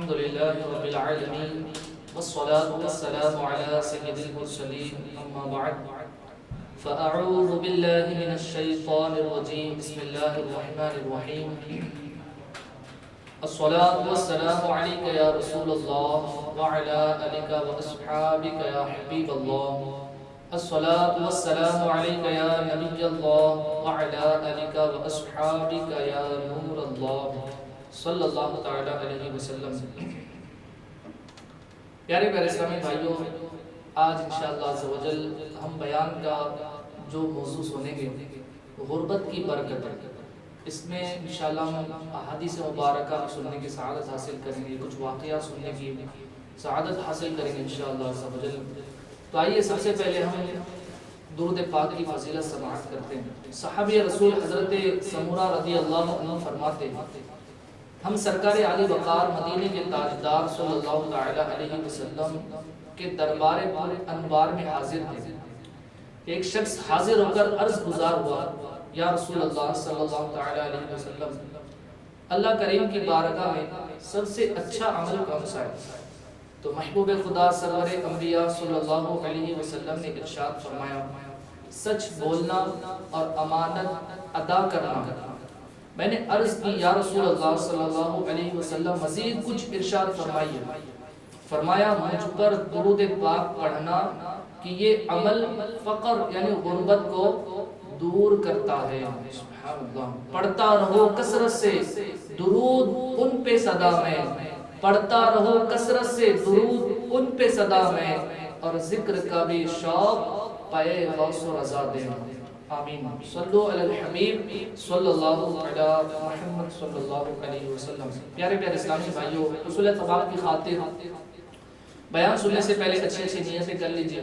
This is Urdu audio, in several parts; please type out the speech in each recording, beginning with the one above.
الحمد لله رب العالمين والصلاة والسلام على سيد المرسلين أما بعد فأعوذ بالله من الشيطان الرجيم بسم الله الرحمن الرحيم الصلاة والسلام عليك يا رسول الله وعلى آلك وأصحابك يا حبيب الله الصلاة والسلام عليك يا نبي الله وعلى آلك وأصحابك يا نور الله صلی اللہ تعالی علیہ وسلم۔ پیارے پیارے اسلامی بھائیوں، آج انشاءاللہ عز و جل ہم بیان کا جو موضوع سنیں گے غربت کی برکت ہے۔ اس میں انشاءاللہ ہم احادیث مبارکہ سننے کی سعادت حاصل کریں گے، کچھ واقعہ سننے کی سعادت حاصل کریں گے انشاءاللہ عز و جل۔ تو آئیے سب سے پہلے ہم درود پاک کی فضیلت سماعت کرتے ہیں۔ صحابی رسول حضرت سمورہ رضی اللہ عنہ فرماتے ہیں، ہم سرکار علی وقار مدینے کے تاجدار صلی اللہ تعالی علیہ وسلم کے دربار پر انوار میں حاضر تھے۔ ایک شخص حاضر ہو کر عرض گزار ہوا، یا رسول اللہ صلی اللہ تعالی علیہ وسلم، اللہ کریم کی بارگاہ میں سب سے اچھا عمل کون سا ہے؟ تو محبوب خدا سرور انبیاء صلی اللہ علیہ وسلم نے ارشاد فرمایا، سچ بولنا اور امانت ادا کرنا۔ میں نے عرض کی، یا رسول اللہ صلی اللہ علیہ وسلم مزید کچھ ارشاد فرمائیے۔ فرمایا، مجھ پر درود پاک پڑھنا کہ یہ عمل فقر یعنی غربت کو دور کرتا ہے۔ سبحان اللہ، پڑھتا رہو کثرت سے درود ان پہ صدا میں، پڑھتا رہو کثرت سے درود ان پہ صدا میں، اور ذکر کا بھی شوق پائے غوث و رضا دے۔ آمین۔ صلو علی الحبیب صلی اللہ علی محمد صلی اللہ علیہ وسلم۔ پیارے پیارے اسلامی بھائیوں، حصول ثواب کی خاطر بیان سننے سے پہلے اچھی اچھی نیتیں کر لیجئے۔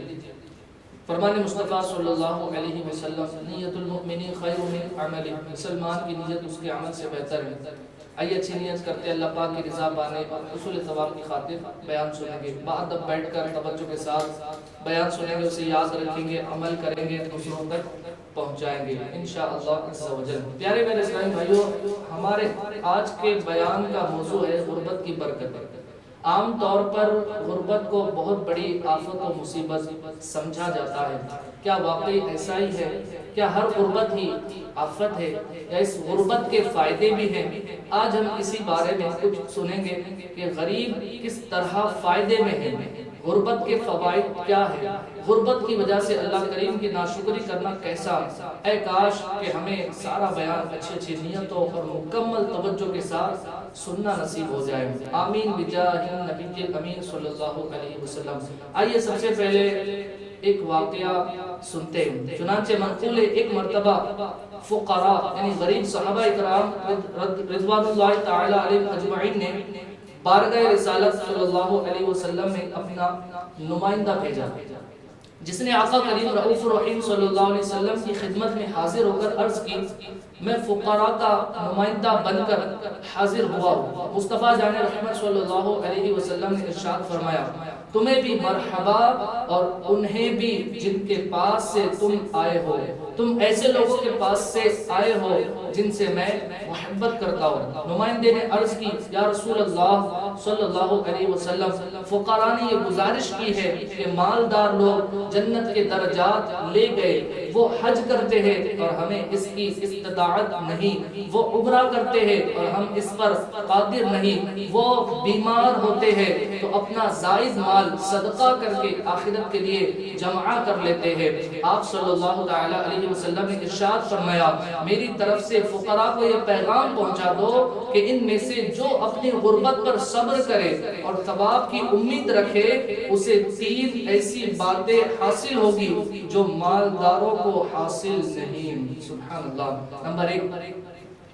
فرمان مصطفیٰ صلی اللہ علیہ وسلم، نیت المؤمن خیر من عمل، مسلمان کی نیت اس کے عمل سے بہتر ہے۔ آئیے اچھی نیت کرتے اللہ پاک کی رضا پانے اور حصول ثواب کی خاطر بیان سنیں گے۔ باادب بیٹھ کر توجہ کے ساتھ بیان سنیں گے، اسے یاد رکھیں گے، عمل کریں گے، دوسروں تک پہنچائیں گے انشاءاللہ عز و جل۔ پیارے میرے اسلامی بھائیوں، ہمارے آج کے بیان کا موضوع ہے غربت کی برکت۔ عام طور پر غربت کو بہت بڑی آفت و مصیبت سمجھا جاتا ہے۔ کیا واقعی ایسا ہی ہے؟ کیا ہر غربت ہی آفت ہے یا اس غربت کے فائدے بھی ہیں؟ آج ہم اسی بارے میں کچھ سنیں گے کہ غریب کس طرح فائدے میں ہے، غربت کے فوائد کیا ہے، غربت کی وجہ سے اللہ کریم کی ناشکری کرنا کیسا۔ اے کاش کہ ہمیں سارا بیان اچھی اچھی نیتوں اور مکمل توجہ کے ساتھ سننا نصیب ہو جائے۔ آمین بجاہ نبی الامین صلی اللہ علیہ وسلم۔ آئیے سب سے پہلے ایک واقعہ سنتے ہیں۔ چنانچہ منقول ہے، ایک مرتبہ فقراء یعنی غریب صحابہ اکرام رضوان اللہ تعالی علیہم اجمعین نے بارگاہ رسالت صلی اللہ علیہ وسلم میں اپنا نمائندہ بھیجا، جس نے آقا کریم رؤوف الرحیم صلی اللہ علیہ وسلم کی خدمت میں حاضر ہو کر عرض کی، میں فقراء کا نمائندہ بن کر حاضر ہوا ہوں۔ مصطفیٰ جان رحمت صلی اللہ علیہ وسلم نے ارشاد فرمایا، تمہیں بھی مرحبا اور انہیں بھی جن کے پاس سے تم آئے ہو۔ تم ایسے لوگوں کے پاس سے آئے ہو جن سے میں محبت کرتا ہوں۔ نمائندے نے عرض کی، یا رسول اللہ صلی اللہ علیہ وسلم، فقراء نے یہ گزارش کی ہے کہ مالدار لوگ جنت کے درجات لے گئے، وہ حج کرتے ہیں اور ہمیں اس کی استطاعت نہیں، وہ عمرہ کرتے ہیں اور ہم اس پر قادر نہیں، وہ بیمار ہوتے ہیں تو اپنا زائد مال صدقہ کر کے آخرت کے لیے جمع کر لیتے ہیں۔ آپ صلی اللہ تعالی علیہ وسلم نے ارشاد فرمایا، میری طرف سے فقراء کو یہ پیغام پہنچا دو کہ ان میں سے جو اپنی غربت پر صبر کرے اور ثواب کی امید رکھے، اسے 3 ایسی باتیں حاصل ہوگی جو مالداروں کو حاصل نہیں۔ سبحان اللہ۔ نمبر 1،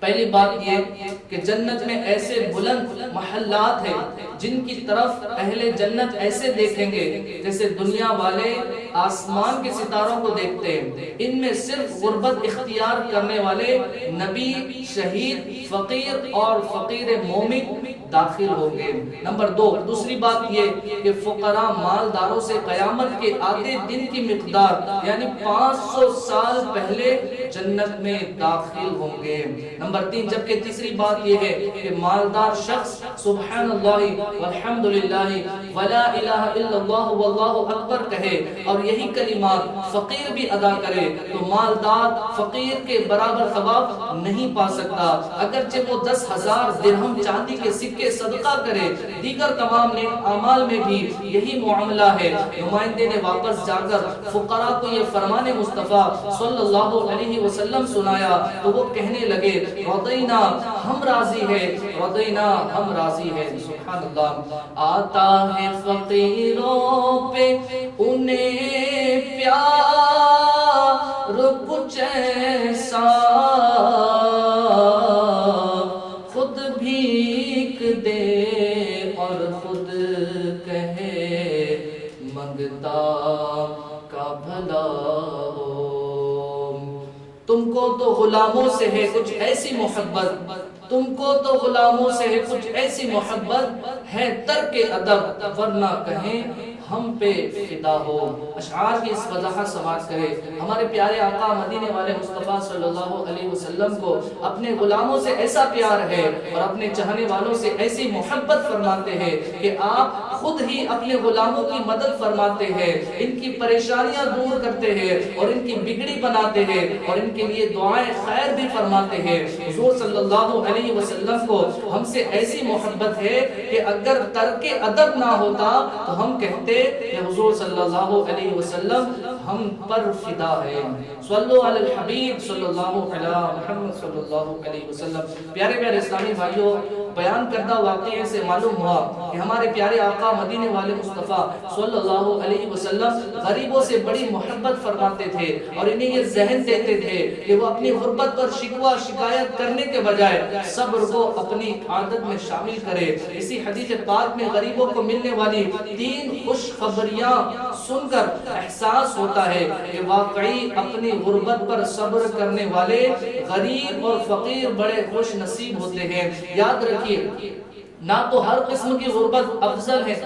پہلی بات یہ کہ جنت میں ایسے بلند محلات ہیں جن کی طرف اہل جنت ایسے دیکھیں گے جیسے دنیا والے آسمان کے ستاروں کو دیکھتے ہیں۔ ان میں صرف غربت اختیار کرنے والے نبی، شہید، فقیر اور فقیر مومن داخل ہوں گے۔ نمبر 2، دوسری بات یہ کہ فقراء مالداروں سے قیامت کے آتے دن کی مقدار یعنی 500 سال پہلے جنت میں داخل ہوں گے۔ نمبر 3 جبکہ تیسری بات یہ ہے کہ مالدار شخص سبحان اللہ والحمدللہ ولا الہ الا اللہ واللہ اکبر کہے اور یہی کلمات فقیر بھی ادا کرے تو مالدار فقیر کے برابر ثواب نہیں پا سکتا، اگرچہ وہ 10,000 درہم چاندی کے سکے صدقہ کرے۔ دیگر تمام نیک اعمال میں بھی یہی معاملہ ہے۔ نمائندے نے واپس جا کر فقراء کو یہ فرمان مصطفیٰ صلی اللہ علیہ وسلم سنایا تو وہ کہنے لگے رضینا ہم راضی ہے، رضینا ہم راضی ہے۔ سبحان اللہ۔ آتا ہے فقیروں پہ انہیں پیار کچھ ایسا، خود بھیک دے اور خود کہے منگتا کا بھلا ہو۔ تم کو تو غلاموں سے ہے کچھ ایسی محبت، تم کو تو غلاموں سے ہے کچھ ایسی محبت، ہے ترک ادب ورنہ کہیں ہم پہ فدا ہو۔ اشعار کی اس وضاحت سماعت کرے۔ ہمارے پیارے آقا مدینے والے مصطفیٰ صلی اللہ علیہ وسلم کو اپنے غلاموں سے ایسا پیار ہے اور اپنے چاہنے والوں سے ایسی محبت فرماتے ہیں کہ آپ خود ہی اپنے غلاموں کی مدد فرماتے ہیں، ان کی پریشانیاں دور کرتے ہیں اور ان کی بگڑی بناتے ہیں اور ان کے لیے دعائیں خیر بھی فرماتے ہیں۔ حضور صلی اللہ علیہ وسلم کو ہم سے ایسی محبت ہے کہ اگر ترک ادب نہ ہوتا تو ہم کہتے کہ حضور صلی اللہ علیہ وسلم ہم پر فدا ہے۔ صلو علی الحبیب صلی اللہ علیہ محمد صلی اللہ علیہ وسلم۔ پیارے پیارے اسلامی بھائیوں، بیان کردہ واقعے سے معلوم ہوا کہ ہمارے پیارے آقا مدینے والے مصطفیٰ صلی اللہ علیہ وسلم غریبوں سے بڑی محبت فرماتے تھے اور انہیں یہ ذہن دیتے تھے کہ وہ اپنی غربت پر شکوہ شکایت کرنے کے بجائے صبر کو اپنی عادت میں شامل کرے۔ اسی حدیث پاک میں غریبوں کو ملنے والی 3 خوش خبریاں سن کر احساس ہوتا ہے کہ واقعی اپنی غربت پر صبر کرنے والے غریب اور فقیر بڑے خوش نصیب ہوتے ہیں۔ یاد رکھیے، نہ تو ہر قسم کی غربت افضل ہے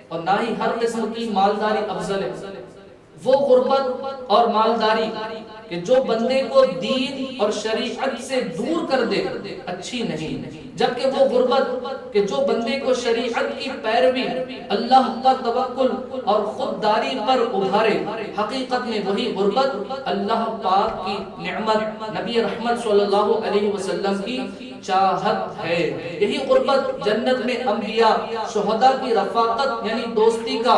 اور نہ ہی ہر قسم کی مالداری افضل ہے۔ وہ غربت اور مالداری کہ جو بندے کو دین اور شریعت سے دور کر دے اچھی نہیں، جبکہ وہ غربت کہ جو بندے کو شریعت کی پیروی، اللہ کا توکل اور خودداری پر ابھارے، حقیقت میں وہی غربت اللہ پاک کی نعمت، نبی رحمت صلی اللہ علیہ وسلم کی چاہت ہے۔ یہی غربت جنت میں انبیاء شہداء کی رفاقت یعنی دوستی کا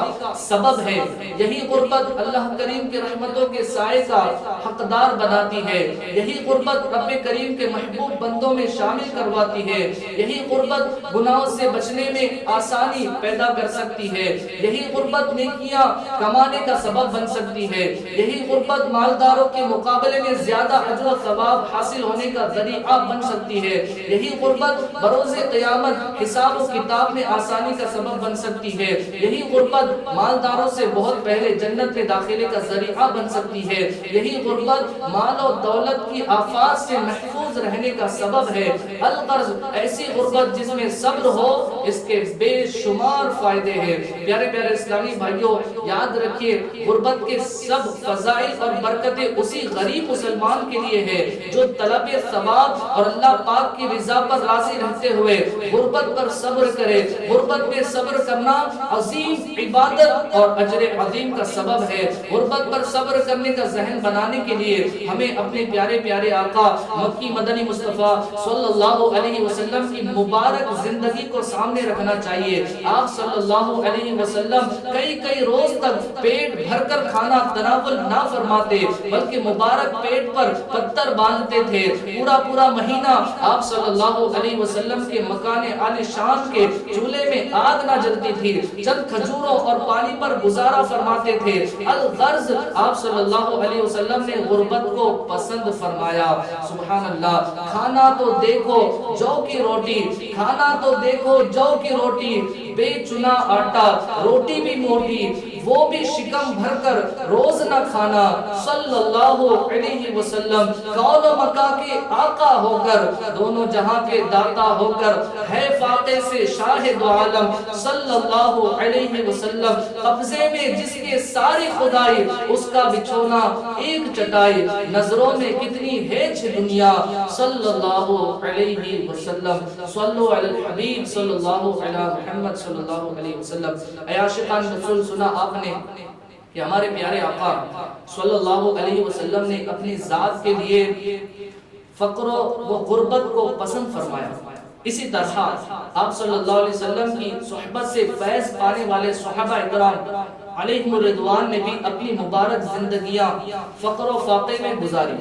سبب ہے۔ یہی غربت اللہ کریم کے رحمتوں کے سائے کا حقدار بناتی ہے۔ یہی غربت رب کریم کے محبوب بندوں میں شامل کرواتی ہے۔ یہی غربت گناہوں سے بچنے میں آسانی پیدا کر سکتی ہے۔ یہی غربت نیکیاں کمانے کا سبب بن سکتی ہے۔ یہی غربت مالداروں کے مقابلے میں زیادہ اجر و ثواب حاصل ہونے کا ذریعہ بن سکتی ہے۔ یہی غربت بروز قیامت حساب و کتاب میں آسانی کا سبب بن سکتی ہے۔ یہی غربت مالداروں سے بہت پہلے جنت میں داخلے کا ذریعہ بن سکتی ہے۔ یہی غربت مال و دولت کی آفات سے محفوظ رہنے کا سبب ہے۔ القرض ایسی غربت جس میں صبر ہو، اس کے بے شمار فائدے ہیں۔ پیارے پیارے اسلامی بھائیوں، یاد رکھیے غربت کے سب فضائل اور برکتیں اسی غریب مسلمان کے لیے ہے جو طلب ثواب اور اللہ پاک کی رضا پر راضی رہتے ہوئے غربت پر صبر کرے۔ غربت میں صبر کرنا عظیم عبادت اور اجر عظیم کا سبب ہے۔ غربت پر صبر کرنے کا ذہن بنانے کے لیے ہمیں اپنے پیارے پیارے آقا مکی مدنی مصطفیٰ صلی اللہ علیہ وسلم کی مبارک زندگی کو سامنے رکھنا چاہیے۔ آپ صلی اللہ علیہ وسلم کئی روز تک پیٹ بھر کر کھانا تناول نہ فرماتے بلکہ مبارک پیٹ پر پتھر باندھتے تھے۔ پورا مہینہ آپ صلی اللہ علیہ وسلم کے مکان عالی شان کے چولہے میں آگ نہ جلتی تھی، چند کھجوروں اور پانی پر گزارا فرماتے تھے۔ الغرض آپ صلی اللہ علیہ وسلم نے غربت کو پسند فرمایا۔ سبحان اللہ۔ کھانا تو دیکھو جو کی روٹی، کھانا تو دیکھو جو کی روٹی، بے چنا آٹا، روٹی بھی موٹی، وہ بھی شکم بھر کر روز نہ کھانا، صلی اللہ علیہ وسلم کون و مکان کے آقا ہو کر، دونوں جہاں کے داتا ہو کر، ہے فاقے سے شاہ دو عالم، صلی اللہ علیہ وسلم قبضے میں جس کے ساری خدائی، اس کا بچھونا ایک چٹائی، نظروں میں کتنی ہے دنیا، صلی اللہ علیہ وسلم، صلو علی الحبیب صلی اللہ علیہ محمد صلی اللہ علیہ وسلم۔ اے عاشقان رسول، سنا آپ نے کہ ہمارے پیارے آقا صلی اللہ علیہ وسلم نے اپنی ذات کے لیے فقر و غربت کو پسند فرمایا۔ اسی طرح آپ صلی اللہ علیہ وسلم کی صحبت سے فیض پانے والے صحابہ اکرام علیہم الرضوان نے بھی اپنی مبارک زندگیاں فقر و فاقے میں گزاری۔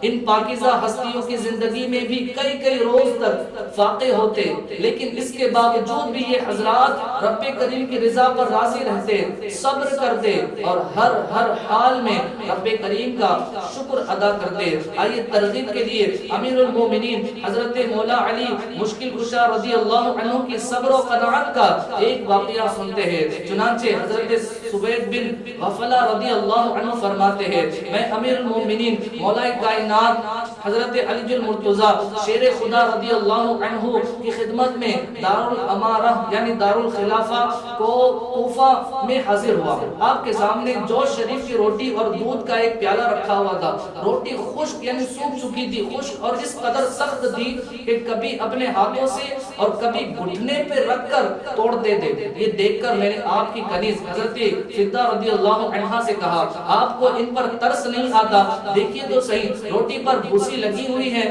ان پاکیزہ ہستیوں کی زندگی میں بھی کئی روز تک فاقے ہوتے، لیکن اس کے باوجود بھی یہ حضرات رب کریم کی رضا پر راضی رہتے، صبر کرتے اور ہر حال میں رب کریم کا شکر ادا کرتے۔ آئیے ترغیب کے لیے امیر المومنین حضرت مولا علی مشکل کشا رضی اللہ عنہ کی صبر و قناعت کا ایک واقعہ سنتے ہیں۔ چنانچہ حضرت سوید بن غفلہ رضی اللہ عنہ فرماتے ہیں، میں امیر المومنین مولا کائنات حضرت علی المرتضیٰ شیر خدا رضی اللہ عنہ کی خدمت میں دارالامارہ یعنی دارالخلافہ کو کوفہ میں حاضر ہوا۔ آپ کے سامنے جوش شریف کی روٹی اور دودھ کا ایک پیالہ رکھا ہوا تھا۔ روٹی خشک یعنی سوکھ چکی تھی، خشک اور اس قدر سخت تھی کہ کبھی اپنے ہاتھوں سے اور کبھی گھٹنے پہ رکھ کر توڑتے تھے۔ یہ دیکھ کر میں نے آپ کی کنیز حضرت فضہ رضی اللہ عنہا سے کہا، آپ کو ان پر ترس نہیں آتا؟ دیکھیے تو صحیح، روٹی پر بھوسی لگی ہوئی ہے،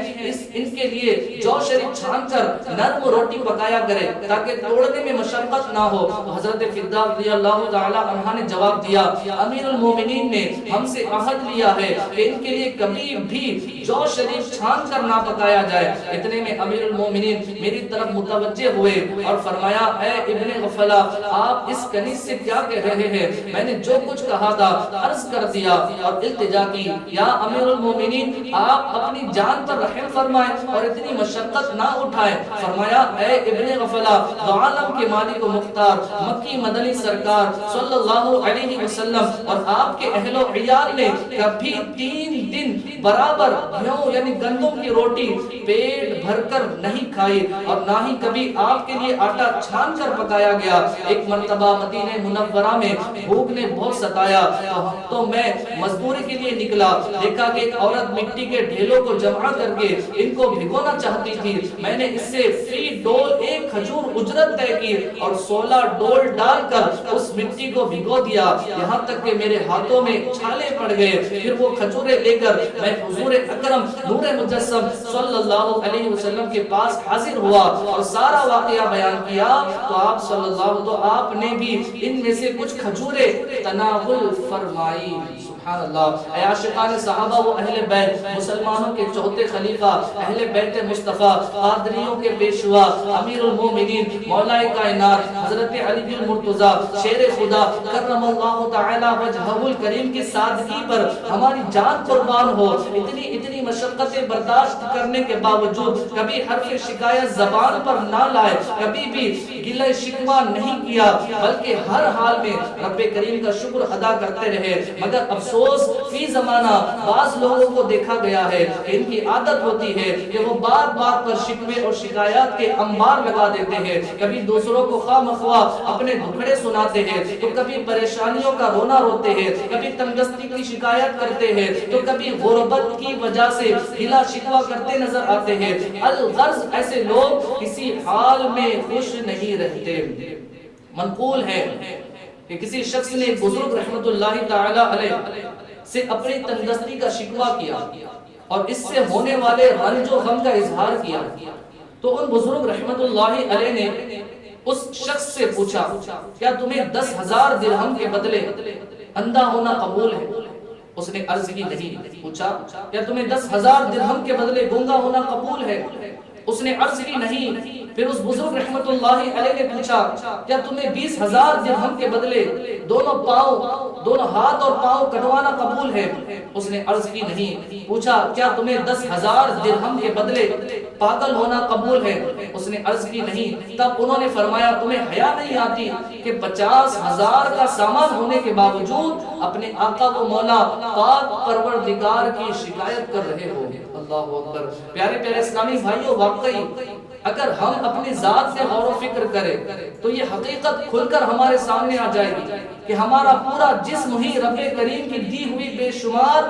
ان کے لیے جو شریف چھان کر نرم روٹی پکایا کرے تاکہ توڑنے میں مشقت نہ ہو۔ تو حضرت فضہ رضی اللہ تعالی عنہا نے جواب دیا، امیر المومنین نے ہم سے عہد لیا ہے کہ ان کے لیے کبھی بھی جو شریف چھان کر نہ پکایا جائے۔ اتنے میں امیر المومنین میری طرف متوجہ ہوئے اور فرمایا، اے ابن غفلہ، آپ اس کنیز سے کیا کہہ رہے ہیں؟ میں نے جو کچھ کہا تھا عرض کر دیا اور التجا کی، یا امیر المومنین آپ اپنی جان پر رحم فرمائیں اور اتنی مشقت نہ اٹھائیں۔ فرمایا، اے ابن غفلہ، دو عالم کے مالک و مختار مکی مدنی سرکار صلی اللہ علیہ وسلم اور آپ کے اہل و عیال نے کبھی 3 دن برابر گیہوں یعنی گندم کی روٹی پیٹ بھر کر نہیں کھائی اور نہ ہی کبھی آپ کے لیے آٹا چھان کر پکایا گیا۔ ایک مرتبہ مدینہ منورہ میں بھوک نے بہت ستایا تو میں مزدوری کے لیے نکلا، دیکھا کہ ایک عورت مٹی کے ڈھیلوں کو جمع کر کے ان کو بھگونا چاہتی تھی۔ میں نے اس سے فی ڈول 1 کھجور اجرت طے کی اور 16 ڈول ڈال کر اس مٹی کو بھگو دیا، یہاں تک کہ میرے ہاتھوں میں چھالے پڑ گئے۔ پھر وہ کھجوریں لے کر میں حضور اکرم نور مجسم صلی اللہ علیہ وسلم کے پاس حاضر ہوا اور سارا واقعہ بیان کیا تو آپ صلی اللہ تو آپ نے بھی ان میں سے کچھ کھجوریں تناول فرمائی۔ سبحان اللہ۔ اے عاشقان صحابہ و اہل بیت، مسلمانوں کے چوتھے خلیفہ، اہل بیت مصطفیٰ، قادریوں کے پیشوا، امیر المومنین مولا کائنات حضرت علی المرتضیٰ شیر خدا کرم اللہ تعالی وجہہ الکریم کی سادگی پر ہماری جان قربان ہو۔ اتنی مشقتیں برداشت کرنے کے باوجود کبھی حرف شکایت زبان پر نہ لائے، کبھی بھی گلہ شکوہ نہیں کیا، بلکہ ہر حال میں رب کریم کا شکر ادا کرتے رہے۔ مگر افسوس فی زمانہ بعض لوگوں کو دیکھا گیا ہے کہ ان کی عادت ہوتی ہے کہ وہ بات بات پر شکوے اور شکایات کے انبار لگا دیتے ہیں، کبھی دوسروں کو خواہ مخواہ اپنے دکھڑے سناتے ہیں تو کبھی پریشانیوں کا رونا روتے ہیں، کبھی تنگستی کی شکایت کرتے ہیں تو کبھی غربت کی وجہ سے گلہ شکوہ کرتے نظر آتے ہیں۔ الغرض ایسے لوگ کسی حال میں خوش نہیں رہتے۔ منقول ہے کہ کسی شخص نے بزرگ رحمت اللہ تعالی علیہ سے اپنی تندرستی کا شکوہ کیا اور اس سے ہونے والے رنج و غم کا اظہار کیا تو ان بزرگ رحمت اللہ علیہ نے اس شخص سے پوچھا، کیا تمہیں 10,000 درہم کے بدلے اندھا ہونا قبول ہے؟ اس نے عرض کی نہیں۔ پوچھا، کیا تمہیں 10,000 درہم کے بدلے گونگا ہونا قبول ہے؟ اس نے عرض کی نہیں۔ پھر اس بزرگ رحمت اللہ علیہ نے پوچھا کیا تمہیں 20,000 درہم کے بدلے دونوں ہاتھ اور پاؤں کٹوانا قبول ہے؟ اس نے عرض کی نہیں۔ پوچھا کیا تمہیں 10,000 درہم کے بدلے پاگل ہونا قبول ہے؟ اس نے عرض کی نہیں۔ تب انہوں نے فرمایا تمہیں حیا نہیں آتی کہ 50,000 کا سامان ہونے کے باوجود اپنے آقا کو مولا پاک پروردگار کی شکایت کر رہے ہو؟ اللہ اکبر۔ پیارے پیارے اسلامی بھائیوں، واقعی اگر ہم اپنی ذات سے غور و فکر کریں تو یہ حقیقت کھل کر ہمارے سامنے آ جائے گی کہ ہمارا پورا جسم ہی رب کریم کی دی ہوئی بے شمار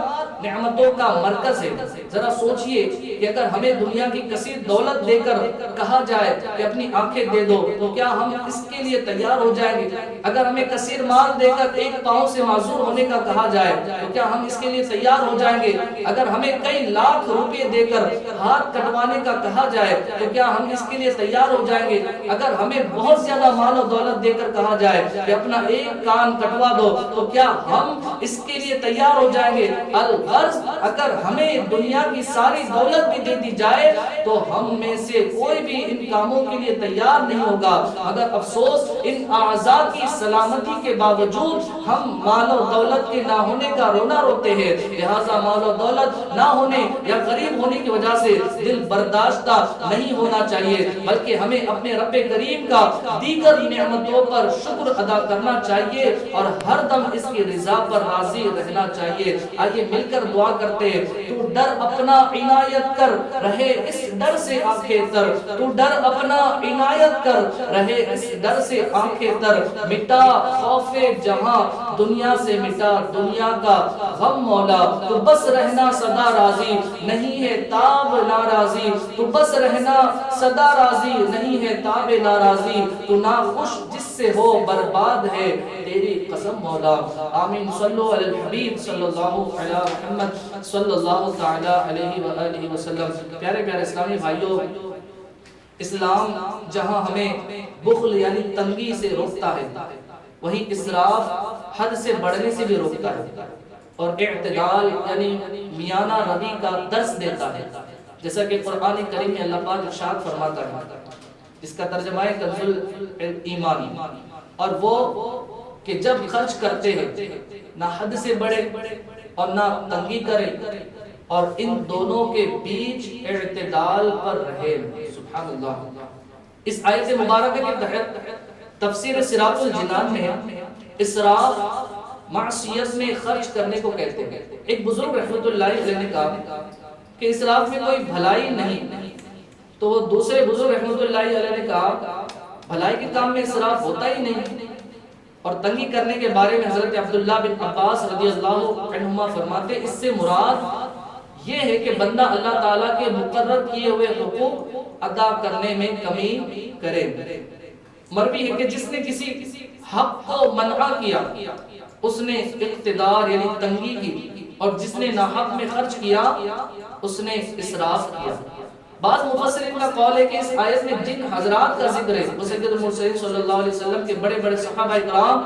نعمتوں کا مرکز ہے۔ ذرا سوچئے کہ اگر ہمیں دنیا کی کثیر دولت دے کر کہا جائے کہ اپنی آنکھیں دے دو تو کیا ہم اس کے لیے تیار ہو جائیں گے؟ اگر ہمیں کثیر مال دے کر ایک پاؤں سے معذور ہونے کا کہا جائے تو کیا ہم اس کے لیے تیار ہو جائیں گے؟ اگر ہمیں کئی لاکھ روپے دے کر ہاتھ کٹوانے کا کہا جائے تو کیا ہم اس کے لیے تیار ہو جائیں گے؟ اگر ہمیں بہت زیادہ مال و دولت دے کر کہا جائے کہ اپنا ایک کان کٹوا دو تو کیا ہم اس کے لیے تیار ہو جائیں گے؟ الغرض اگر ہمیں دنیا کی ساری دولت بھی دے دی جائے تو ہم میں سے کوئی بھی ان کاموں کے لیے تیار نہیں ہوگا، مگر افسوس ان اعضاء کی سلامتی کے باوجود ہم مال و دولت کے نہ ہونے کا رونا روتے ہیں۔ لہذا مال و دولت نہ ہونے یا غریب ہونے کی وجہ سے دل برداشتہ نہیں ہونا چاہیے، بلکہ ہمیں اپنے رب کریم کا دیگر نعمتوں پر شکر ادا کرنا چاہیے اور ہر دم اس کی رضا پر راضی رہنا چاہیے۔ آئیے مل کر دعا کرتے ہیں، تو ڈر اپنا عنایت کر رہے اس ڈر سے آنکھیں تر، تو ڈر اپنا عنایت کر رہے اس ڈر سے آنکھیں تر، مٹا خوف جہاں دنیا سے مٹا دنیا کا غم مولا، تو بس رہنا سدا راضی نہیں ہے تاب ناراضی، تو بس رہنا سدا راضی نہیں ہے تاب ناراضی، تو ناخوش جس سے ہو برباد ہے تیری قسم مولا۔ آمین۔ صلو علی الحبیب صلی اللہ علی محمد صلی اللہ تعالی علیہ وآلہ وسلم۔ پیارے پیارے اسلامی بھائیوں، اسلام جہاں ہمیں بخل یعنی تنگی سے روکتا ہے، وہیں اسراف حد سے بڑھنے سے بھی روکتا ہے، اور اعتدال یعنی میانہ روی کا درس دیتا ہے، جیسا کہ قرآن کریم میں اللہ پاک ارشاد فرماتا ہے، جس کا ترجمہ ہے کنز الایمان، اور وہ کہ جب خرچ کرتے ہیں نہ حد سے بڑھے اور نہ تنگی کرے، اور ان دونوں کے بیچ اعتدال پر رہے۔ سبحان اللہ۔ اس آیت مبارکہ کے تحت تفسیر صراط الجنان میں اسراف معصیت میں خرچ کرنے کو کہتے ہیں۔ ایک بزرگ رحمت اللہ علیہ نے کہا کہ اسراف میں کوئی بھلائی نہیں، تو وہ دوسرے بزرگ رحمت اللہ علیہ نے کہا بھلائی کے کام میں اسراف ہوتا ہی نہیں۔ اور تنگی کرنے کے بارے میں حضرت عبداللہ بن عباس رضی اللہ عنہما فرماتے اس سے مراد یہ ہے کہ بندہ اللہ تعالیٰ کے مقرر کیے ہوئے حقوق ادا کرنے میں کمی کرے۔ مروی ہے کہ جس نے کسی حق کو منع کیا اس نے اقتدار یعنی تنگی کی، اور جس نے ناحق میں خرچ کیا اس نے اسراف کیا۔ بعض مفسرین کا قول ہے کہ اس آیت میں جن حضرات کا ذکر ہے وہ سید المرسلین صلی اللہ علیہ وسلم کے بڑے بڑے صحابہ کرام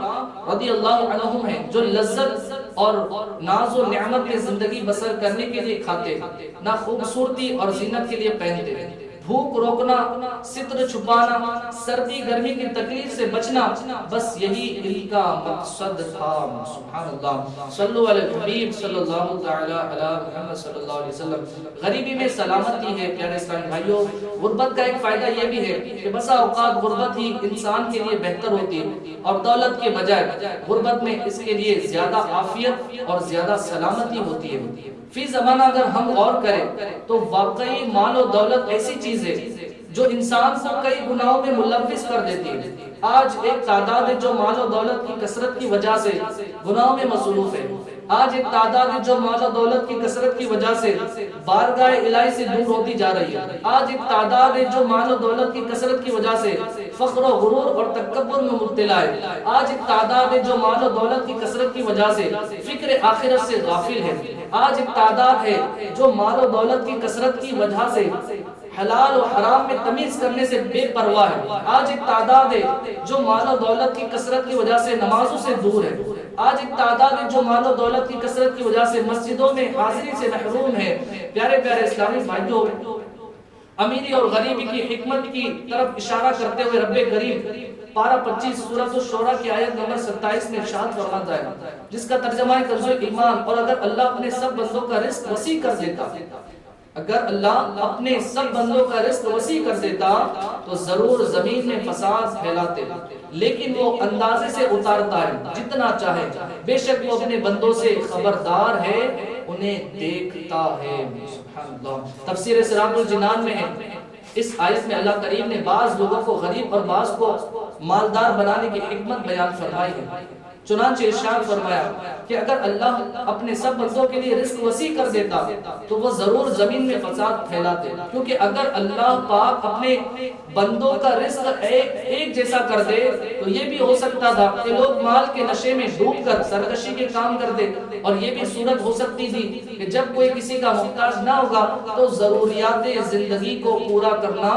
رضی اللہ عنہم ہیں، جو لذت اور ناز و نعمت میں زندگی بسر کرنے کے لیے کھاتے، نہ خوبصورتی اور زینت کے لیے پہنتے، بھوک روکنا، ستر چھپانا، سردی گرمی کی تکلیف سے بچنا، بس یہی ان کا مقصد تھا۔ سبحان اللہ۔ صلو علی الحبیب صلی اللہ تعالی علی محمد صلی اللہ علیہ وسلم۔ غریبی میں سلامتی ہے۔ پیارے اسلامی بھائیوں، غربت کا ایک فائدہ یہ بھی ہے کہ بسا اوقات غربت ہی انسان کے لیے بہتر ہوتی ہے، اور دولت کے بجائے غربت میں اس کے لیے زیادہ عافیت اور زیادہ سلامتی ہوتی ہے۔ فی زمانہ اگر ہم غور کریں تو واقعی مال و دولت ایسی چیز ہے جو انسان کو کئی گناہوں میں ملوث کر دیتی ہے۔ آج ایک تعداد ہے جو مال و دولت کی کثرت کی وجہ سے گناہوں میں مصروف ہے۔ آج ایک تعداد ہے جو مال و دولت کی کثرت کی وجہ سے بارگاہ الہی سے دور ہوتی جا رہی ہے۔ آج ایک تعداد ہے جو مال و دولت کی کثرت کی وجہ سے فخر و غرور اور تکبر میں مبتلا ہے۔ آج ایک تعداد ہے جو مال و دولت کی کثرت کی وجہ سے فکر آخرت سے غافل ہے۔ آج ایک تعداد ہے جو مال و دولت کی کثرت کی وجہ سے حلال و حرام میں تمیز کرنے سے بے پرواہ ہے۔ آج ایک تعداد ہے جو مال و دولت کی کثرت کی وجہ سے نمازوں سے دور ہے۔ آج ایک تعداد ہے جو مال و دولت کی کثرت کی وجہ سے مسجدوں میں حاضری سے محروم ہے۔ پیارے پیارے اسلامی بھائیوں، امیری اور غریبی کی حکمت کی طرف اشارہ کرتے ہوئے رب کریم پارہ 25 سورۃ الشورى کی آیت نمبر 27 میں ارشاد فرماتا ہے، جس کا ترجمہ ہے کنز ایمان، اور اگر اللہ اپنے سب بندوں کا رزق وسیع کر دیتا، اگر اللہ اپنے سب بندوں کا رزق وسیع کر دیتا تو ضرور زمین میں فساد پھیلاتے، لیکن وہ اندازے سے اتارتا ہے جتنا چاہے، بے شک وہ اپنے بندوں سے خبردار ہے، انہیں دیکھتا ہے۔ سبحان اللہ۔ تفسیر سراج الجنان میں ہے، اس آیت میں اللہ کریم نے بعض لوگوں کو غریب اور بعض کو مالدار بنانے کی حکمت بیان فرمائی ہے۔ چنانچہ ارشاد فرمایا کہ اگر اللہ اپنے سب بندوں کے لیے رزق وسیع کر دیتا تو وہ ضرور زمین میں فساد پھیلاتے، کیونکہ اگر اللہ پاک اپنے بندوں کا رزق ایک جیسا کر دے تو یہ بھی ہو سکتا تھا کہ لوگ مال کے نشے میں ڈوب کر سرکشی کے کام کر دے، اور یہ بھی صورت ہو سکتی تھی کہ جب کوئی کسی کا محتاج نہ ہوگا تو ضروریات زندگی کو پورا کرنا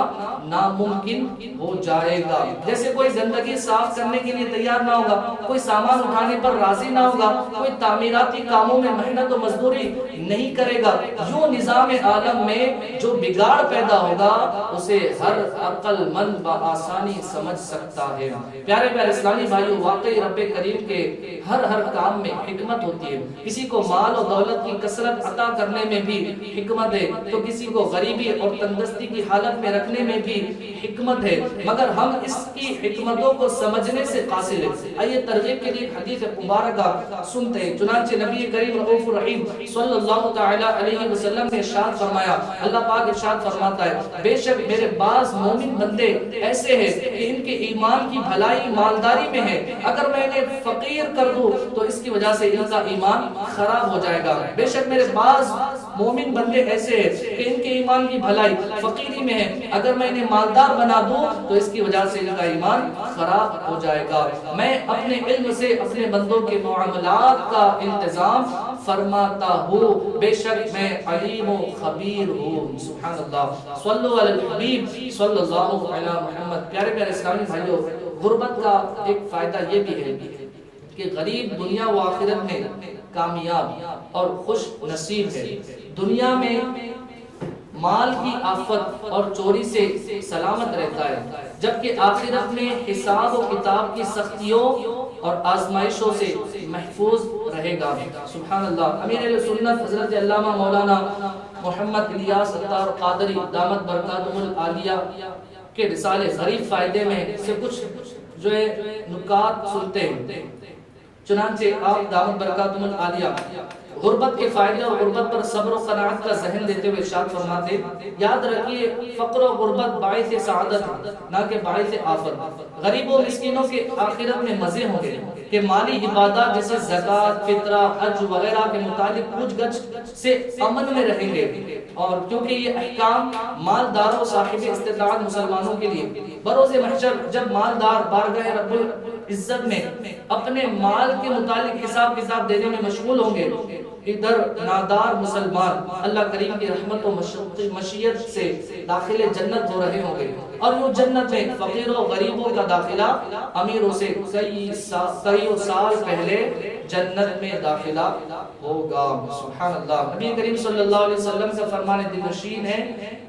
ناممکن ہو جائے گا۔ جیسے کوئی زندگی صاف کرنے کے لیے تیار نہ ہوگا، کوئی سامان اٹھانے پر راضی نہ ہوگا، کوئی تعمیراتی کاموں میں محنت و مزدوری نہیں کرے گا، یوں نظام عالم میں جو بگاڑ پیدا ہوگا اسے ہر عقل مند بآسانی سمجھ سکتا ہے۔ پیارے پیارے اسلامی بھائیو، واقعی رب کریم کے ہر کام میں حکمت ہوتی ہے۔ کسی کو مال و دولت کی کثرت عطا کرنے میں بھی حکمت ہے تو کسی کو غریبی اور تندرستی کی حالت میں رکھنے میں بھی حکمت ہے، مگر ہم اس کی حکمتوں کو سمجھنے سے قاصر ہیں۔ آئیے ترغیب کے لیے حدیث مبارکہ سنتے ہیں۔ چنانچہ نبی کریم رؤوف الرحیم صلی اللہ تعالی علیہ وسلم نے ارشاد فرمایا، اللہ پاک ارشاد فرماتا ہے، بے شک میرے بعض مومن بندے ایسے ہیں کہ ان کے ایمان کی بھلائی مالداری میں ہے، اگر میں انہیں فقیر کر دوں تو اس کی وجہ سے ان کا ایمان خراب ہو جائے گا۔ بے شک میرے بعض مومن بندے ایسے ہیں کہ ان کے ایمان کی بھلائی فقیری میں ہے، اگر میں انہیں مالدار بنا دوں تو اس کی وجہ سے ان کا ایمان خراب ہو جائے گا۔ میں اپنے علم سے اپنے بندوں کے معاملات کا انتظام فرماتا ہوں، بے شک میں علیم و خبیر ہوں۔ سبحان اللہ۔ صلو علی الحبیب صلی اللہ علی محمد۔ پیارے پیارے اسلامی بھائیوں، غربت کا ایک فائدہ یہ بھی ہے کہ غریب دنیا و آخرت میں کامیاب اور خوش نصیب ہے۔ دنیا میں مال کی آفت اور چوری سے سلامت رہتا ہے، جبکہ آخرت میں حساب و کتاب کی سختیوں اور آزمائشوں سے محفوظ رہے گا۔ سبحان اللہ۔ امیر اہل سنت حضرت علامہ مولانا محمد الیاس اتار قادری دامت برکاتہ العالیہ کے رسالے غریب فائدے میں سے کچھ جو ہے نکات سنتے ہیں۔ چنانچہ آپ دامت برکاتہ العالیہ غربت کے فائدے اور غربت پر صبر و قناعت کا ذہن دیتے ہوئے ارشاد فرماتے، یاد رکھیے فقر و غربت باعث سعادت نہ کہ باعث آفت۔ غریب و مسکینوں کے آخرت میں مزے ہوں گے کہ مالی عبادات جیسے زکوٰۃ، فطرہ، حج وغیرہ کے متعلق پوچھ گچھ سے امن میں رہیں گے، اور کیونکہ یہ احکام مالداروں صاحب استطاعت مسلمانوں کے لیے بروز محشر جب مالدار بارگاہ رب العزت میں اپنے مال کے متعلق حساب کتاب دینے میں مشغول ہوں گے، ادھر نادار مسلمان اللہ کریم کی رحمت و مشیت سے داخل جنت ہو رہے ہوں گے، اور وہ جنت میں فقیروں غریبوں کا داخلہ امیروں سے کئی سال پہلے جنت میں داخلہ ہوگا۔ سبحان اللہ۔ نبی کریم صلی اللہ علیہ وسلم کا فرمان دل نشین ہے،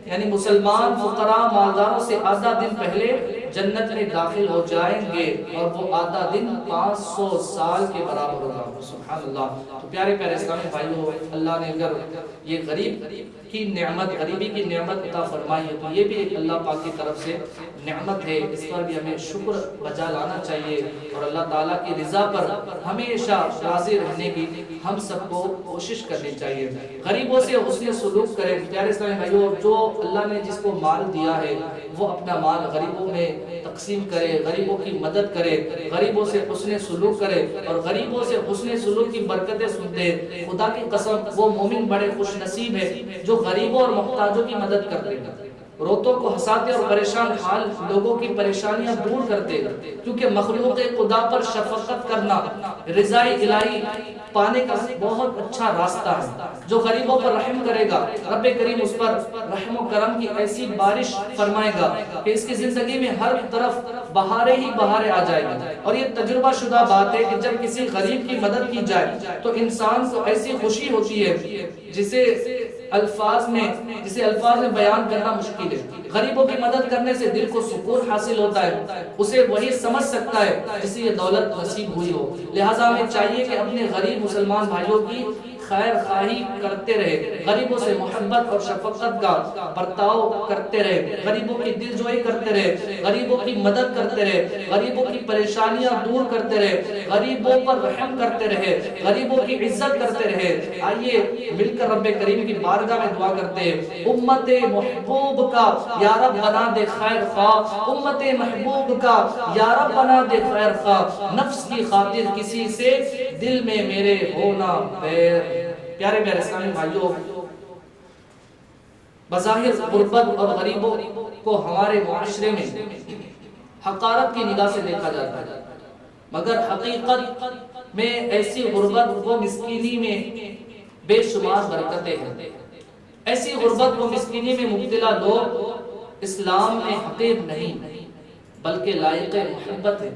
یعنی مسلمان فقراء مالداروں سے آدھا دن پہلے جنت میں داخل ہو جائیں گے، اور وہ آدھا دن 500 سال کے برابر ہوگا۔ سبحان اللہ۔ تو پیارے پیارے اسلامی بھائیوں، اللہ نے اگر یہ غریب کی نعمت، غریبی کی نعمت عطا فرمائی ہے تو یہ بھی ایک اللہ پاک کی طرف سے نعمت ہے، اس پر بھی ہمیں شکر بجا لانا چاہیے، اور اللہ تعالیٰ کی رضا پر ہمیشہ راضی رہنے کی ہم سب کو کوشش کرنی چاہیے۔ غریبوں سے حسن سلوک کریں۔ پیارے اسلامی بھائیوں، جو اللہ نے جس کو مال دیا ہے وہ اپنا مال غریبوں میں تقسیم کرے، غریبوں کی مدد کرے، غریبوں سے حسن سلوک کرے، اور غریبوں سے حسن سلوک کی برکتیں سنتے ہیں۔ خدا کی قسم وہ مومن بڑے خوش نصیب ہے جو غریبوں اور محتاجوں کی مدد کرتے ہیں، روتوں کو ہنساتے اور پریشان حال لوگوں کی پریشانیاں دور کرتے، کیونکہ مخلوق خدا پر شفقت کرنا رضا الہی پانے کا بہت اچھا راستہ ہے۔ جو غریبوں پر رحم کرے گا رب کریم اس پر رحم و کرم کی ایسی بارش فرمائے گا کہ اس کی زندگی میں ہر طرف بہاریں ہی بہاریں آ جائیں گی۔ اور یہ تجربہ شدہ بات ہے کہ جب کسی غریب کی مدد کی جائے تو انسان کو ایسی خوشی ہوتی ہے جسے الفاظ میں بیان کرنا مشکل ہے۔ غریبوں کی مدد کرنے سے دل کو سکون حاصل ہوتا ہے، اسے وہی سمجھ سکتا ہے جسے یہ دولت نصیب ہوئی ہو۔ لہٰذا ہمیں چاہیے کہ اپنے غریب مسلمان بھائیوں کی خیر خواہی کرتے رہے، غریبوں سے محبت اور شفقت کا برتاؤ کرتے رہے، غریبوں کی دلجوئی کرتے رہے، غریبوں کی مدد کرتے رہے، غریبوں کی پریشانیاں دور کرتے رہے، غریبوں پر رحم کرتے رہے، غریبوں کی عزت کرتے رہے۔ آئیے مل کر رب کریم کی بارگاہ میں دعا کرتے ہیں، امت محبوب کا یا رب بنا دے خیر خواہ، امت محبوب کا یا رب بنا دے خیر خواہ، نفس کی خاطر کسی سے دل میں میرے ہونا بیر۔ پیارے میرے اسلامی بھائیوں، بظاہر غربت اور غریبوں کو ہمارے معاشرے میں حقارت کی نگاہ سے دیکھا جاتا ہے، مگر حقیقت میں ایسی غربت و مسکینی میں بے شمار برکتیں ہیں۔ ایسی غربت و مسکینی میں مبتلا لوگ اسلام میں حقیر نہیں بلکہ لائق محبت ہے،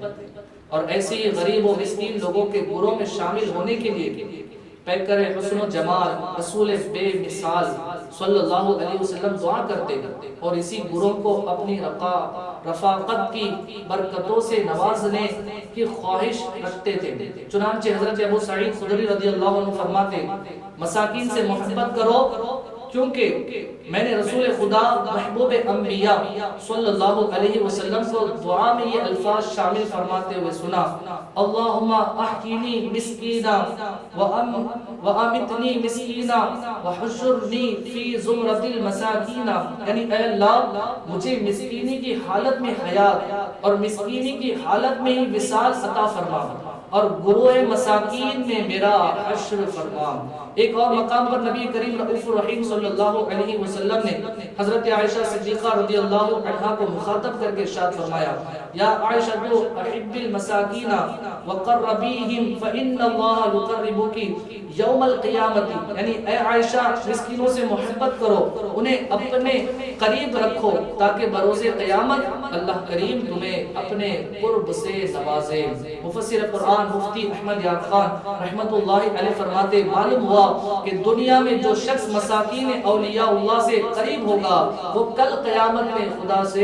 اور ایسے ہی غریب و مسکین لوگوں کے گروہ میں شامل ہونے کے لیے پیکر حسن و جمال رسول بے مثال صلی اللہ علیہ وسلم دعا کرتے اور اسی گروہ کو اپنی رفاقت کی برکتوں سے نوازنے کی خواہش رکھتے تھے۔ چنانچہ حضرت ابو سعید خدری رضی اللہ عنہ فرماتے، مساکین سے محبت کرو کیونکہ میں نے رسول خدا محبوب انبیاء صلی اللہ علیہ وسلم کو دعا میں یہ الفاظ شامل فرماتے ہوئے سنا، اللہم احکینی مسکینا وامتنی مسکینا وحشرنی فی زمرت المساکین، یعنی اے اللہ مجھے مسکینی کی حالت میں حیات اور مسکینی کی حالت میں ہی وصال عطا فرما، اور گروہ مساکین میں میرا حشر فرما۔ ایک اور مقام پر نبی کریم رؤوف الرحیم صلی اللہ علیہ وسلم نے حضرت عائشہ صدیقہ رضی اللہ عنہا کو مخاطب کر کے ارشاد فرمایا، یا عائشہ احب المساکین وقربیہم فإن اللہ یقربک یوم القیامت، یعنی اے عائشہ مسکینوں سے محبت کرو، انہیں اپنے قریب رکھو تاکہ بروز قیامت اللہ کریم تمہیں اپنے قرب سے نوازے۔ مفسر قرآن مفتی احمد یار خان رحمت اللہ علیہ فرماتے، معلوم ہوا کہ دنیا میں جو شخص مساکین اولیاء اللہ سے قریب ہوگا وہ کل قیامت میں خدا سے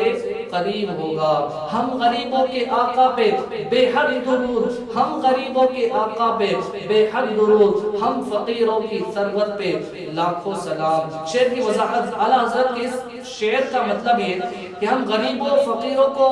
قریب ہوگا۔ ہم غریبوں کے آقا پہ بے حد درود، ہم غریبوں کے آقا پہ بے حد درود، ہم فقیروں کی ثروت پہ لاکھوں سلام۔ شعر کی وضاحت، اعلیٰ حضرت کے اس شعر کا مطلب یہ کہ ہم غریبوں فقیروں کو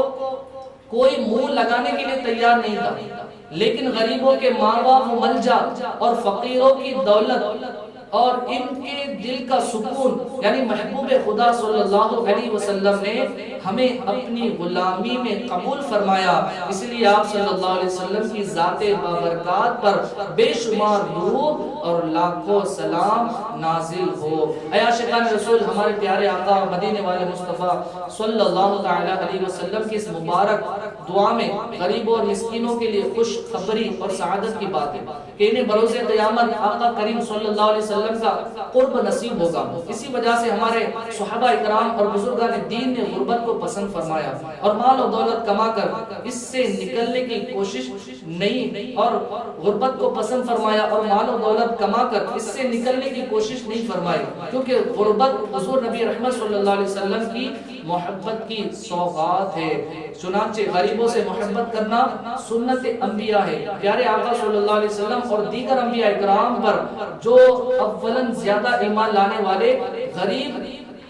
کوئی منہ لگانے کے لیے تیار نہیں تھا، لیکن غریبوں کے ماں باپ ملجا اور فقیروں کی دولت اور ان کے دل کا سکون، یعنی محبوب خدا صلی اللہ علیہ وسلم نے ہمیں اپنی غلامی میں قبول فرمایا، اس لیے آپ صلی اللہ علیہ وسلم کی ذات بابرکات پر بے شمار درود اور لاکھوں سلام نازل ہو۔ اے عاشقان رسول، ہمارے پیارے آقا مدینے والے مصطفیٰ صلی اللہ تعالی علیہ وسلم کی اس مبارک دعا میں غریبوں اور مسکینوں کے لیے خوش خبری اور سعادت کی بات ہے کہ انہیں بروز قیامت آقا کریم صلی اللہ علیہ وسلم کا قرب نصیب ہوگا۔ اسی وجہ سے ہمارے صحابہ اکرام اور بزرگان دین نے غربت کو پسند فرمایا اور مال و دولت کما کر اس سے نکلنے کی کوشش نہیں، اور غربت کو پسند فرمایا اور مال و دولت کما کر اس سے نکلنے کی کوشش نہیں فرمائی، کیونکہ غربت حضور نبی رحمت صلی اللہ علیہ وسلم کی محبت کی سوغات ہے۔ چنانچہ غریبوں سے محبت کرنا سنت انبیاء ہے۔ پیارے آقا صلی اللہ علیہ وسلم اور دیگر انبیاء اکرام پر جو اولاً زیادہ ایمان لانے والے غریب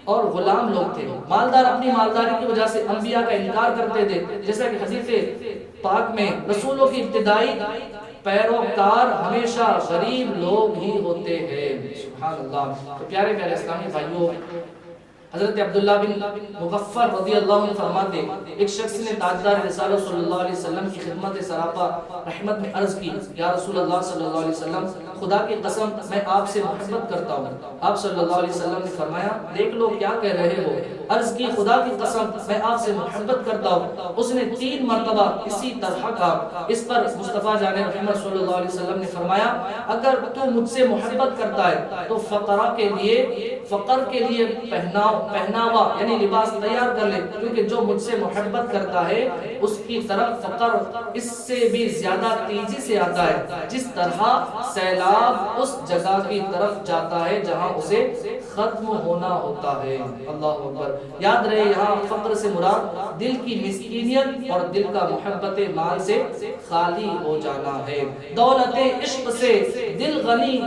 اور غلام لوگ تھے، مالدار اپنی مالداری کی وجہ سے انبیاء کا انکار کرتے تھے، جیسا کہ حدیث پاک میں رسولوں کی ابتدائی پیروکار ہمیشہ غریب لوگ ہی ہوتے ہیں۔ سبحان اللہ۔ تو پیارے میرے اسلامی بھائیوں، حضرت عبداللہ بن مغفر رضی اللہ عنہ فرماتے، ایک شخص نے تاجدار رسالہ صلی اللہ علیہ وسلم کی خدمت سراپا رحمت میں عرض کی، یا رسول اللہ صلی اللہ علیہ وسلم، خدا کی قسم میں آپ سے محبت کرتا ہوں۔ آپ صلی اللہ علیہ وسلم نے فرمایا، دیکھ لو کیا کہہ رہے ہو۔ عرض کی، خدا کی قسم میں آپ سے محبت کرتا ہوں۔ اس نے 3 مرتبہ اسی طرح کہا۔ اس پر مصطفیٰ جان رحمت صلی اللہ علیہ وسلم نے فرمایا، اگر تو مجھ سے محبت کرتا ہے تو فقر کے لیے پہناؤ پہناوا یعنی لباس تیار کر لے، کیونکہ جو مجھ سے محبت کرتا ہے اس کی طرف فقر اس سے بھی زیادہ تیزی سے آتا ہے، جس طرح سیلاب اس جگہ کی طرف جاتا ہے جہاں اسے ختم ہونا ہوتا ہے۔ اللہ اکبر۔ یاد رہے یہاں فقر سے مراد دل کی مسکینیت اور دل کا محبت مال سے خالی ہو جانا ہے۔ دولت عشق سے دل غنی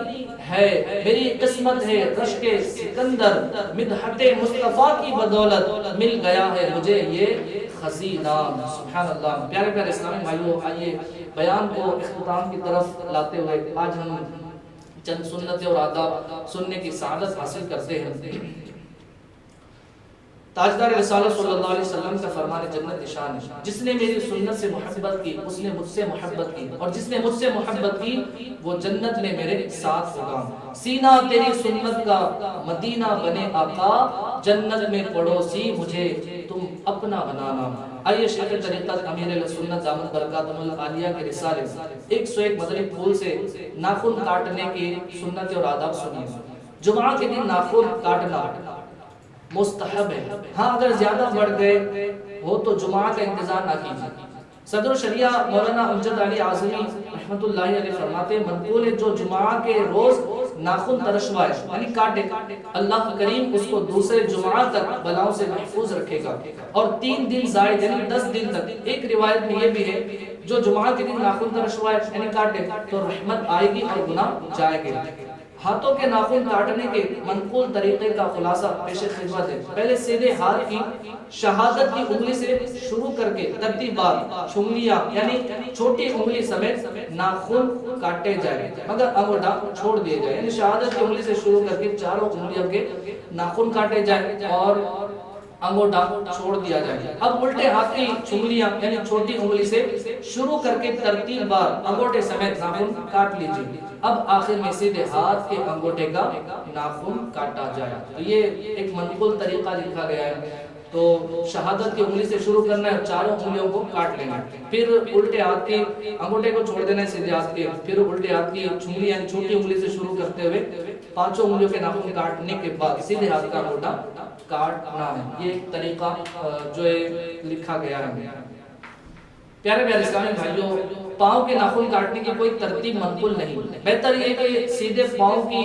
ہے، میری قسمت ہے رشک سکندر، مدحت مصطفیٰ کی بدولت مل گیا ہے مجھے یہ خزینہ۔ سبحان اللہ۔ پیارے پیارے اسلامی بھائیوں، آئیے بیان کو اختتام کی طرف لاتے ہوئے آج ہم چند سنتیں اور آداب سننے کی سعادت حاصل کرتے ہیں۔ تاجدار رسالت صلی اللہ علیہ وسلم کا فرمان جنت نشان ہے، جس نے میری سنت سے محبت کی اس نے مجھ سے محبت کی، اور جس نے مجھ سے محبت کی وہ جنت میں میرے ساتھ ہوگا۔ سینہ تیری سنت کا مدینہ بنے آقا، جنت میں پڑوسی مجھے تم اپنا بنانا۔ آئیے شیخ طریقت امیر سنت دامت برکاتہ العالیہ کے رسالے 101 مدنی پھول سے ناخن کاٹنے کی سنت اور آداب سنیے۔ جمعہ کے دن ناخن کاٹنا مستحب ہے، ہاں اگر زیادہ بڑھ گئے ہو تو جمعہ کا انتظار نہ کیجیے۔ صدر شریعہ مولانا امجد علی اعظمی رحمت اللہ علیہ فرماتے ہیں منقول ہے جو جمعہ کے روز ناخن ترشوائے یعنی کاٹے، اللہ کریم اس کو دوسرے جمعہ تک بلاؤں سے محفوظ رکھے گا، اور 3 دن زائد یعنی 10 دن تک۔ ایک روایت میں یہ بھی ہے جو جمعہ کے دن ناخن ترشوائے یعنی کاٹے تو رحمت آئے گی اور گناہ جائے گا۔ ہاتھوں کے ناخن کاٹنے کے منقول طریقے کا خلاصہ پیش خدمت ہے۔ پہلے سیدھے ہاتھ کی شہادت کی انگلی سے شروع کر کے ترتیب بار چنگلیاں یعنی چھوٹی انگلی سمیت ناخن کاٹے جائیں مگر انگوٹھا چھوڑ دیے جائیں، یعنی شہادت کی انگلی سے شروع کر کے چاروں انگلیوں کے ناخن کاٹے جائیں اور انگوٹھا چھوڑ دیا جائے۔ اب الٹے ہاتھ کی چنگلیاں یعنی چھوٹی انگلی سے شروع کر کے ترتیب بار انگوٹھے سمیت ناخن کاٹ لیجیے۔ اب آخر میں سیدھے ہاتھ کے انگوٹھے کا ناخن کاٹا جائے۔ تو یہ ایک منقول طریقہ لکھا گیا ہے۔ تو شہادت کی انگلی سے شروع کرنا ہے، چاروں انگلیوں کو کاٹ لینا ہے، پھر الٹے ہاتھ کے انگوٹھے کو چھوڑ دینا ہے سیدھے ہاتھ کے، پھر الٹے ہاتھ کی چنگلی یعنی چھوٹی انگلی سے شروع کرتے ہوئے 5 انگلیوں کے ناخن کاٹنے کے بعد سیدھے ہاتھ کا انگوٹھا کاٹنا ہے۔ یہ ایک طریقہ جو ہے لکھا گیا ہے۔ پیارے پیارے اسلامی بھائیوں، پاؤں کے ناخن کاٹنے کی کوئی ترتیب منقول نہیں، بہتر یہ کہ سیدھے پاؤں کی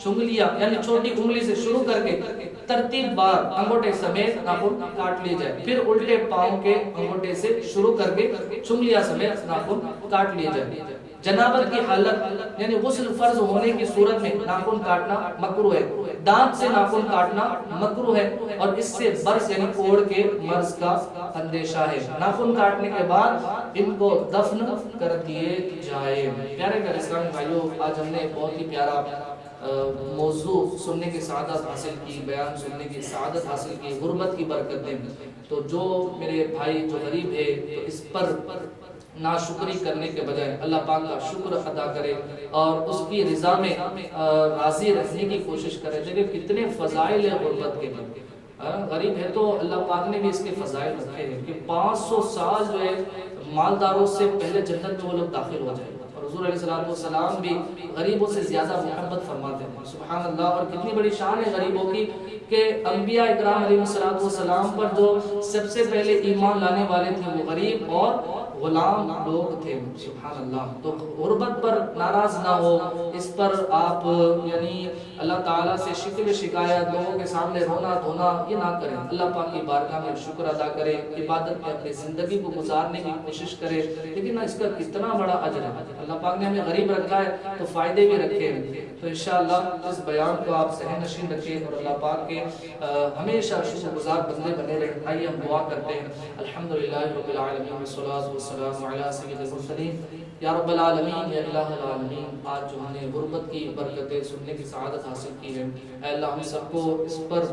چنگلیاں یعنی چھوٹی انگلی سے شروع کر کے ترتیب بار انگوٹھے سمیت ناخن کاٹ لیے جائے، پھر الٹے پاؤں کے انگوٹھے سے شروع کر کے چنگلیاں سمیت ناخن کاٹ لیے جائے۔ جنابت کی حالت یعنی غسل فرض ہونے کی صورت میں ناخن کاٹنا مکروہ ہے، دانت سے ناخن کاٹنا مکروہ ہے، اور اس سے برس یعنی کوڑ کے مرض کا اندیشہ ہے۔ ناخن کاٹنے کے بعد ان کو دفن کر دیے جائے۔ پیارے پیارے اسلامی بھائیوں، آج ہم نے بہت ہی پیارا موضوع سننے کی سعادت حاصل کی، بیان سننے کی سعادت حاصل کی، غربت کی برکتیں۔ تو جو میرے بھائی جو غریب ہے تو اس پر ناشکری کرنے کے بجائے اللہ پاک کا شکر ادا کرے اور اس کی رضا میں راضی رہنے کی کوشش کرے۔ دیکھیں کتنے فضائل ہیں غربت کے بھی، غریب ہے تو اللہ پاک نے بھی اس کے فضائل رکھے ہیں کہ 500 سال جو ہے مالداروں سے پہلے جنت میں وہ لوگ داخل ہو جائیں، اور حضور علیہ السلام بھی غریبوں سے زیادہ محبت فرماتے ہیں۔ سبحان اللہ۔ اور کتنی بڑی شان ہے غریبوں کی کہ انبیاء اکرام علیہ السلام پر جو سب سے پہلے ایمان لانے والے تھے وہ غریب اور غلام لوگ تھے۔ سبحان اللہ۔ تو غربت پر ناراض نہ ہو، اس پر آپ یعنی اللہ تعالیٰ سے شکر شکایت، لوگوں کے سامنے رونا دھونا یہ نہ کریں، اللہ پاک کی بارگاہ میں شکر ادا کرے، عبادت میں اپنی زندگی کو گزارنے کی کوشش کرے، لیکن اس کا کتنا بڑا اجر ہے۔ اللہ پاک نے ہمیں غریب رکھا ہے تو فائدے بھی رکھے ہیں۔ تو انشاءاللہ اس بیان کو آپ ذہن نشین رکھیں اور اللہ پاک کے ہمیشہ شکر گزار بندے بنے رہیں۔ آئیے ہم دعا کرتے ہیں۔ الحمدللہ رب العالمین والصلاۃ والسلام علی سید المرسلین۔ یا رب العالمین، یا الہ العالمین، آج جو ہم نے غربت کی برکتیں سننے کی سعادت حاصل کی ہے، اے اللہ ہم سب کو اس پر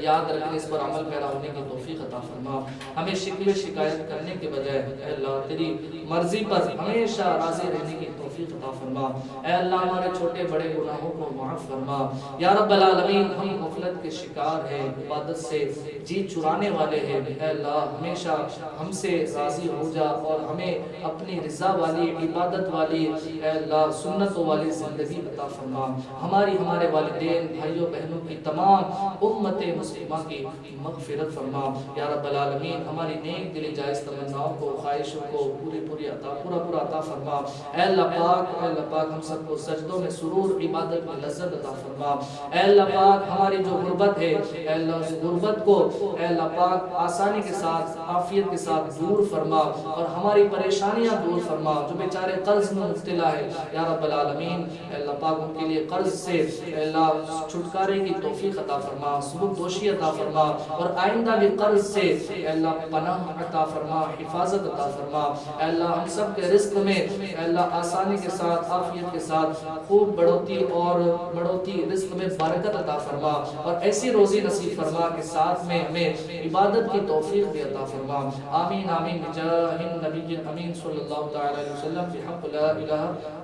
یاد رکھنے، اس پر عمل پیرا ہونے کی توفیق عطا فرما۔ ہمیں شکوے شکایت کرنے کے بجائے اے اللہ تیری مرضی پر ہمیشہ راضی رہنے کی توفیق توفیق عطا فرما، اے اللہ ہمارے چھوٹے بڑے گناہوں کو معاف فرما یا رب العالمین۔ ہم غفلت کے شکار ہیں، عبادت سے جی چرانے والے ہیں، اے اللہ ہمیشہ ہم سے راضی ہو جا اور ہمیں اپنی رضا والی عبادت والی اے اللہ سنتوں والی زندگی عطا فرما، ہماری ہمارے والدین بھائیوں بہنوں کی تمام امت مسلمہ کی مغفرت فرما یا رب العالمین۔ ہماری نیک دلی جائز تمناؤں کو خواہشوں کو پورا عطا فرما، اے اللہ پاک ہم سب کو سجدوں میں سرور عبادت میں لذت عطا فرما، اے اللہ پاک ہماری جو غربت ہے اے اللہ اس غربت کو اے اللہ پاک آسانی کے ساتھ عافیت کے ساتھ دور فرما اور ہماری پریشانیاں دور فرما، جو بیچارے قرض میں مبتلا ہے یا رب العالمین اے اللہ پاک ان کے لیے قرض سے اے اللہ چھٹکارے کی توفیق عطا فرما، سبک دوشی عطا فرما اور آئندہ بھی قرض سے اے اللہ پناہ عطا فرما، حفاظت عطا فرما، اے اللہ ہم سب کے رزق میں اے اللہ آسانی کے ساتھ عافیت کے ساتھ خوب بڑھوتی رزق میں برکت عطا فرما اور ایسی روزی نصیب فرما کے ساتھ میں ہمیں عبادت کی توفیق بھی عطا فرما، آمین آمین بجاہ النبی امین صلی اللہ تعالی علیہ وسلم بحق لا الہ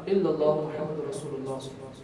الا اللہ محمد رسول اللہ صلی اللہ علیہ وسلم۔